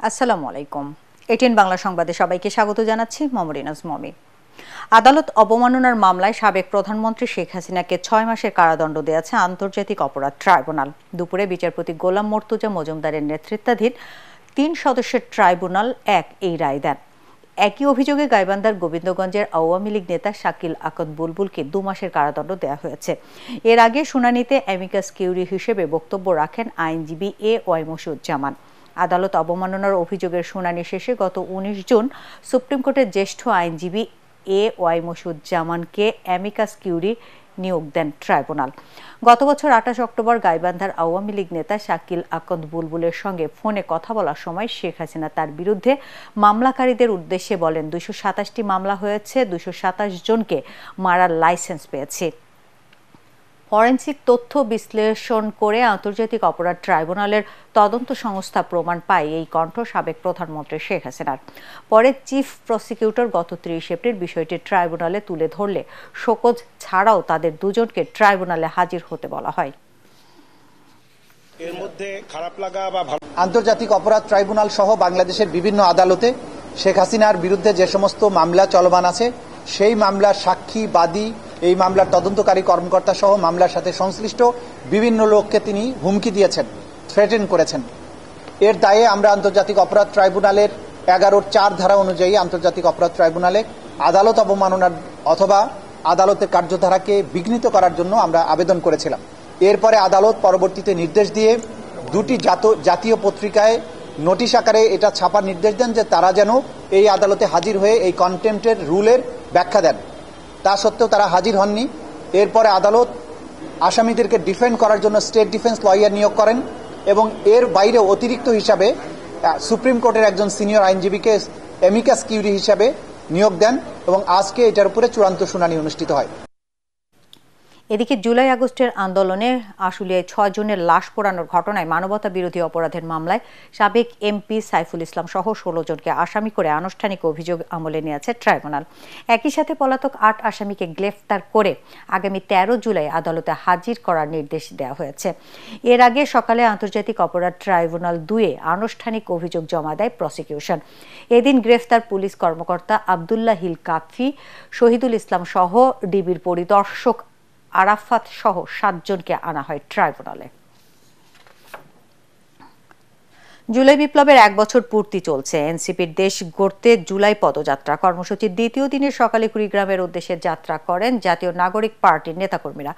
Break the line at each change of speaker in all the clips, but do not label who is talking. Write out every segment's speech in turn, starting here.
আসসালামু আলাইকুম। এটিএন বাংলা সংবাদে সবাইকে স্বাগত জানাচ্ছি। মমরিনাজ মমি। আদালত অবমাননার মামলায় সাবেক প্রধানমন্ত্রী শেখ হাসিনাকে ৬ মাসের কারাদণ্ড দিয়েছে আন্তর্জাতিক অপরাধ ট্রাইব্যুনাল। দুপুরে বিচারপতি গোলাম মর্তুজা মজুমদারের নেতৃত্বাধীন ৩ সদস্যের ট্রাইব্যুনাল এই রায় দেন। একই অভিযোগে গাইবান্ধার গোবিন্দগঞ্জের আওয়ামী লীগ নেতা শাকিল আকন্দ বুলবুলকে ২ মাসের কারাদণ্ড দেওয়া হয়েছে। এর আগে শুনানিতে অ্যামিকাস কিউরি হিসেবে বক্তব্য রাখেন আইনজীবী ওয়াই মশিউজ্জামান। আদালত অবমাননার অভিযোগের শুনানি শেষে গত ১৯ জুন সুপ্রিম কোর্টের জ্যেষ্ঠ আইনজীবী ওয়াই মশিউজ্জামানকে অ্যামিকাস কিউরি নিয়োগ দেন ট্রাইব্যুনাল। গত বছর ২৮ অক্টোবর গাইবান্ধার আওয়ামী লীগ নেতা শাকিল আকন্দ বুলবুলের সঙ্গে ফোনে কথা বলার সময় শেখ হাসিনা তার বিরুদ্ধে মামলাকারীদের উদ্দেশ্যে বলেন, ২২৭টি মামলা হয়েছে, ২২৭ জনকে মারার লাইসেন্স পেয়েছে। ফরেনসিক তথ্য বিশ্লেষণ করে আন্তর্জাতিক অপরাধ ট্রাইব্যুনালের তদন্ত সংস্থা প্রমাণ পায় এই কণ্ঠ সাবেক প্রধানমন্ত্রী শেখ হাসিনার। পরে চিফ প্রসিকিউটর গত ৩০ এপ্রিল বিষয়টি ট্রাইব্যুনালে তুলে ধরলে শোকজ ছাড়াও তাদের দুজনকে ট্রাইব্যুনালে হাজির হতে বলা হয়।
এর মধ্যে খারাপ লাগা বা
আন্তর্জাতিক অপরাধ ট্রাইব্যুনাল সহ বাংলাদেশের বিভিন্ন আদালতে শেখ হাসিনার বিরুদ্ধে যে সমস্ত মামলা চলমান আছে সেই মামলার সাক্ষী, বাদী, এই মামলার তদন্তকারী কর্মকর্তা সহ মামলার সাথে সংশ্লিষ্ট বিভিন্ন লোককে তিনি হুমকি দিয়েছেন, থ্রেটেন করেছেন। এর দায়ে আমরা আন্তর্জাতিক অপরাধ ট্রাইব্যুনালের ১১(৪) ধারা অনুযায়ী আন্তর্জাতিক অপরাধ ট্রাইব্যুনালে আদালত অবমাননার অথবা আদালতের কার্যধারাকে বিঘ্নিত করার জন্য আমরা আবেদন করেছিলাম। এরপরে আদালত পরবর্তীতে নির্দেশ দিয়ে ২টি জাতীয় পত্রিকায় নোটিশ আকারে এটা ছাপার নির্দেশ দেন যে তারা যেন এই আদালতে হাজির হয়ে এই কন্টেম্পটের রুলের ব্যাখ্যা দেন। তা সত্ত্বেও তারা হাজির হননি। এরপরে আদালত আসামিদেরকে ডিফেন্ড করার জন্য স্টেট ডিফেন্স লয়ার নিয়োগ করেন এবং এর বাইরে অতিরিক্ত হিসাবে সুপ্রিম কোর্টের একজন সিনিয়র আইনজীবীকে অ্যামিকাস কিউরি হিসাবে নিয়োগ দেন এবং আজকে এটার উপরে চূড়ান্ত শুনানি অনুষ্ঠিত হয়।
এদিকে জুলাই আগস্টের আন্দোলনে আশুলিয়ায় ৬ জনের লাশ পোড়ানোর ঘটনায় মানবতা বিরোধী অপরাধের মামলায় সাবেক এমপি সাইফুল ইসলাম সহ ১৬ জনকে আসামি করে আনুষ্ঠানিক অভিযোগ আমলে নিয়েছে ট্রাইব্যুনাল। একই সাথে পলাতক ৮ আসামিকে গ্রেফতার করে আগামী ১৩ জুলাই আদালতে হাজির করার নির্দেশ দেওয়া হয়েছে। এর আগে সকালে আন্তর্জাতিক অপরাধ ট্রাইব্যুনাল ২-এ আনুষ্ঠানিক অভিযোগ জমা দেয় প্রসিকিউশন। এদিন গ্রেফতার পুলিশ কর্মকর্তা আবদুল্লাহ হিল কাফি, শহীদুল ইসলাম সহ ডিবির পরিদর্শক আরাফাত সহ ৭ জনকে আনা হয় ট্রাইব্যুনালে। জুলাই বিপ্লবের ১ বছর পূর্তি চলছে। এনসিপির দেশ গড়তে জুলাই পদযাত্রা কর্মসূচির দ্বিতীয় দিনে সকালে কুড়িগ্রামের উদ্দেশ্যে যাত্রা করেন জাতীয় নাগরিক পার্টির নেতাকর্মীরা।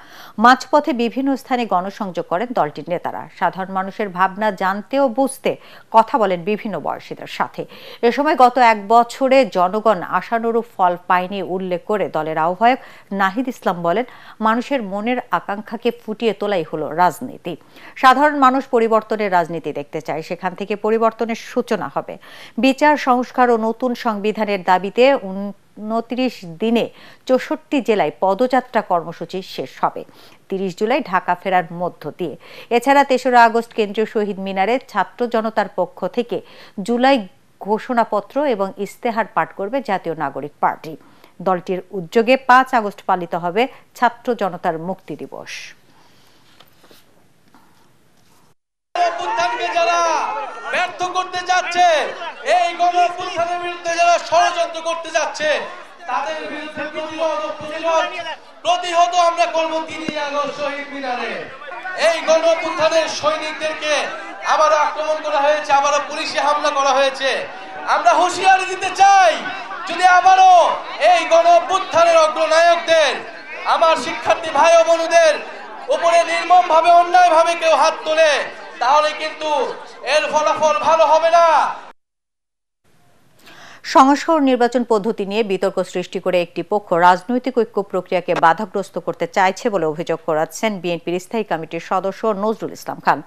মাঝপথে বিভিন্ন স্থানে গণসংযোগ করেন দলটির নেতারা। সাধারণ মানুষের ভাবনা জানতে ও বুঝতে কথা বলেন বিভিন্ন বয়সীদের সাথে। এ সময় গত ১ বছরে জনগণ আশানুরূপ ফল পায়নি উল্লেখ করে দলের আহ্বায়ক নাহিদ ইসলাম বলেন, মানুষের মনের আকাঙ্ক্ষাকে ফুটিয়ে তোলাই হলো রাজনীতি। সাধারণ মানুষ পরিবর্তনের রাজনীতি দেখতে চায়, সেখান থেকে পরিবর্তনের সূচনা হবে। বিচার সংস্কার ও নতুন সংবিধানের দাবিতে ২৯ দিনে ৬৪ জেলায় পদযাত্রা কর্মসূচি শেষ হবে ৩০ জুলাই ঢাকা ফেরার মধ্য দিয়ে। এছাড়া ৩রা আগস্ট কেন্দ্রীয় শহীদ মিনারে ছাত্র জনতার পক্ষ থেকে জুলাই ঘোষণাপত্র এবং ইস্তেহার পাঠ করবে জাতীয় নাগরিক পার্টি। দলটির উদ্যোগে ৫ আগস্ট পালিত হবে ছাত্র জনতার মুক্তি দিবস।
ব্যর্থ করতে যাচ্ছে, এই গণঅভ্যুত্থানের বিরুদ্ধে যারা ষড়যন্ত্র করতে যাচ্ছে তাদের বিরুদ্ধে প্রতিহত আমরা করব ৩ আগস্ট শহীদ মিনারে। এই গণঅভ্যুত্থানের সৈনিকদেরকে আবারও আক্রমণ করা হয়েছে, আবারও পুলিশে হামলা করা হয়েছে। আমরা হুঁশিয়ারি দিতে চাই, যদি আবারও এই গণঅভ্যুত্থানের অগ্রনায়কদের, আমার শিক্ষার্থী ভাই ও বোনদের উপরে নির্মমভাবে অন্যায়ভাবে কেউ হাত তোলে, তাহলে কিন্তু এর ফলাফল ভালো হবে না।
সংস্কার নির্বাচন পদ্ধতি নিয়ে বিতর্ক সৃষ্টি করে একটি পক্ষ রাজনৈতিক ঐক্য প্রক্রিয়াকে বাধাগ্রস্ত করতে চাইছে বলে অভিযোগ করেছেন বিএনপির স্থায়ী কমিটির সদস্য নজরুল ইসলাম খান।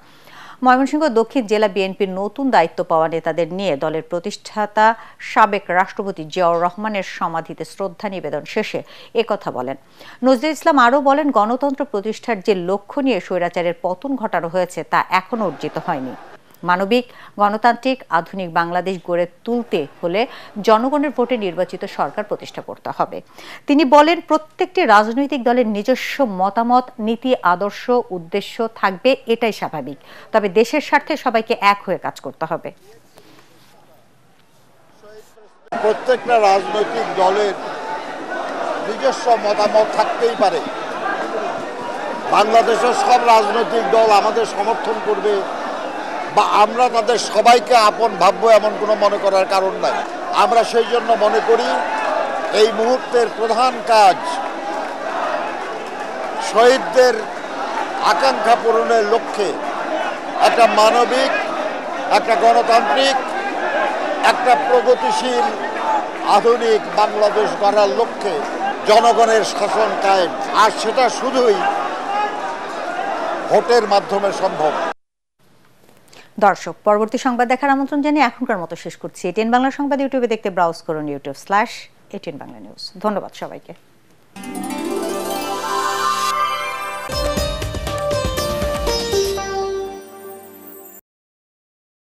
ময়মনসিংহ দক্ষিণ জেলা বিএনপির নতুন দায়িত্ব পাওয়া নেতাদের নিয়ে দলের প্রতিষ্ঠাতা সাবেক রাষ্ট্রপতি জিয়াউর রহমানের সমাধিতে শ্রদ্ধা নিবেদন শেষে একথা বলেন। নজরুল ইসলাম আরও বলেন, গণতন্ত্র প্রতিষ্ঠার যে লক্ষ্য নিয়ে স্বৈরাচারের পতন ঘটানো হয়েছে তা এখনও অর্জিত হয়নি। মানবিক, গণতান্ত্রিক, আধুনিক বাংলাদেশ গড়ে তুলতে হলে জনগণের ভোটে নির্বাচিত সরকার প্রতিষ্ঠা করতে হবে। তিনি বলেন, প্রত্যেকটি রাজনৈতিক দলের নিজস্ব মতামত, নীতি, আদর্শ, উদ্দেশ্য থাকবে, এটাই স্বাভাবিক। তবে দেশের স্বার্থে সবাইকে এক হয়ে কাজ করতে হবে।
প্রত্যেকটা রাজনৈতিক দলের নিজস্ব মতামত থাকতেই পারে। বাংলাদেশের সব রাজনৈতিক দল আমাদের সমর্থন করবে বা আমরা তাদের সবাইকে আপন ভাববো এমন কোনো মনে করার কারণ নাই। আমরা সেই জন্য মনে করি এই মুহূর্তের প্রধান কাজ শহীদদের আকাঙ্ক্ষা পূরণের লক্ষ্যে একটা মানবিক, একটা গণতান্ত্রিক, একটা প্রগতিশীল আধুনিক বাংলাদেশ গড়ার লক্ষ্যে জনগণের শাসন কায়েম, আর সেটা শুধুই ভোটের মাধ্যমে সম্ভব।
দর্শক, পরবর্তী সংবাদ দেখার আমন্ত্রণ জানিয়ে এখনকার মতো শেষ করছি। এটিএন বাংলা সংবাদ ইউটিউবে দেখতে ব্রাউজ করুন youtube/ATN Bangla News। ধন্যবাদ সবাইকে।